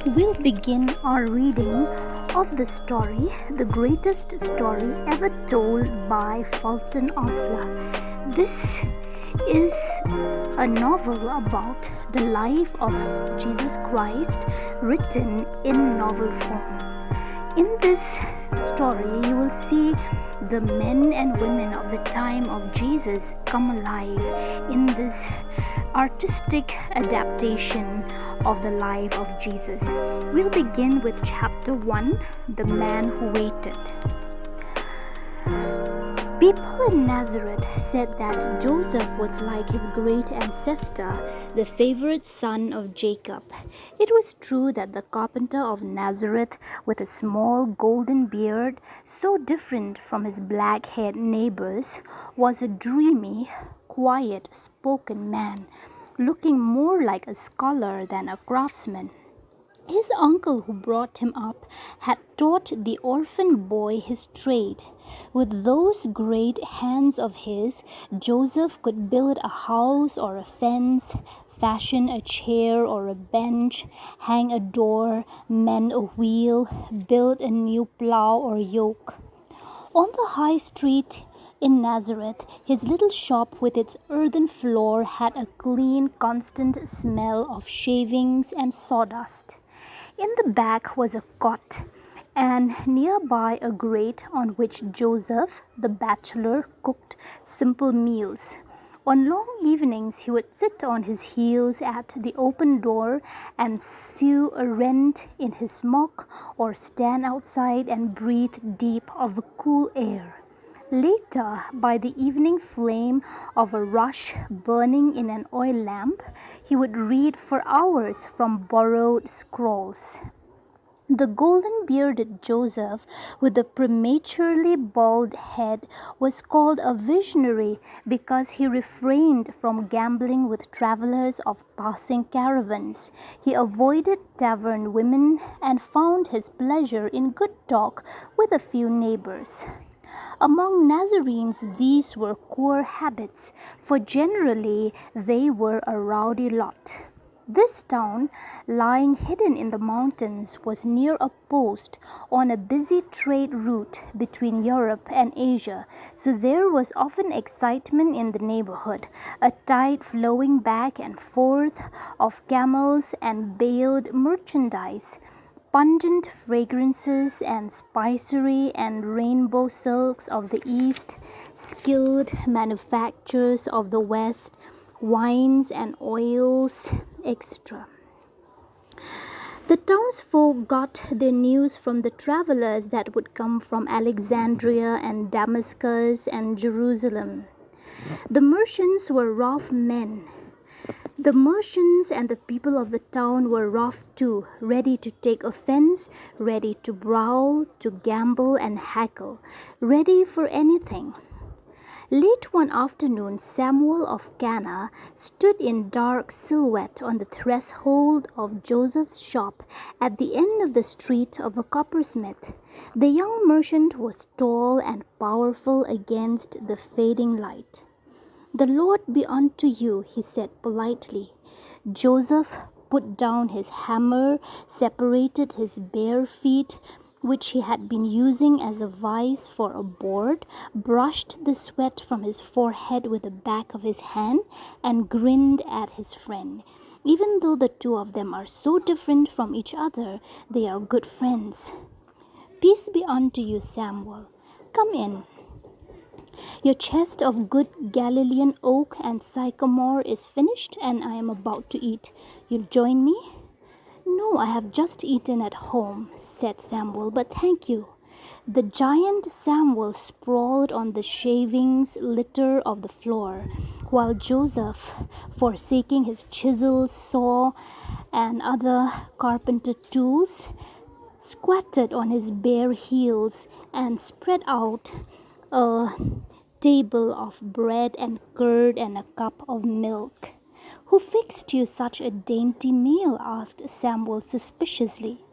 We'll begin our reading of the story, the greatest story ever told by Fulton Osler. This is a novel about the life of Jesus Christ written in novel form. In this story, you will see the men and women of the time of Jesus come alive in this artistic adaptation of the life of Jesus. We'll begin with chapter 1, The Man Who Waited. People in Nazareth said that Joseph was like his great ancestor, the favorite son of Jacob. It was true that the carpenter of Nazareth, with a small golden beard, so different from his black-haired neighbors, was a dreamy, quiet-spoken man, looking more like a scholar than a craftsman. His uncle who brought him up had taught the orphan boy his trade. With those great hands of his, Joseph could build a house or a fence, fashion a chair or a bench, hang a door, mend a wheel, build a new plow or yoke. On the high street in Nazareth, his little shop with its earthen floor had a clean, constant smell of shavings and sawdust. In the back was a cot, and nearby a grate on which Joseph, the bachelor, cooked simple meals. On long evenings he would sit on his heels at the open door and sew a rent in his smock or stand outside and breathe deep of the cool air. Later, by the evening flame of a rush burning in an oil lamp, he would read for hours from borrowed scrolls. The golden-bearded Joseph, with the prematurely bald head, was called a visionary because he refrained from gambling with travelers of passing caravans. He avoided tavern women and found his pleasure in good talk with a few neighbors. Among Nazarenes these were core habits, for generally they were a rowdy lot. This town, lying hidden in the mountains, was near a post on a busy trade route between Europe and Asia, so there was often excitement in the neighborhood, a tide flowing back and forth of camels and baled merchandise. Pungent fragrances and spicery and rainbow silks of the East, skilled manufactures of the West, wines and oils, etc. The townsfolk got their news from the travelers that would come from Alexandria and Damascus and Jerusalem. The merchants were rough men. The merchants and the people of the town were rough too, ready to take offense, ready to brawl, to gamble and haggle, ready for anything. Late one afternoon, Samuel of Cana stood in dark silhouette on the threshold of Joseph's shop at the end of the street of a coppersmith. The young merchant was tall and powerful against the fading light. "The Lord be unto you," he said politely. Joseph put down his hammer, separated his bare feet, which he had been using as a vise for a board, brushed the sweat from his forehead with the back of his hand, and grinned at his friend. Even though the two of them are so different from each other, they are good friends. "Peace be unto you, Samuel. Come in. Your chest of good Galilean oak and sycamore is finished, and I am about to eat. You'll join me?" "No, I have just eaten at home," said Samuel, "but thank you." The giant Samuel sprawled on the shavings litter of the floor, while Joseph, forsaking his chisel, saw, and other carpenter tools, squatted on his bare heels and spread out a table of bread and curd and a cup of milk. "Who fixed you such a dainty meal?" asked Samuel suspiciously.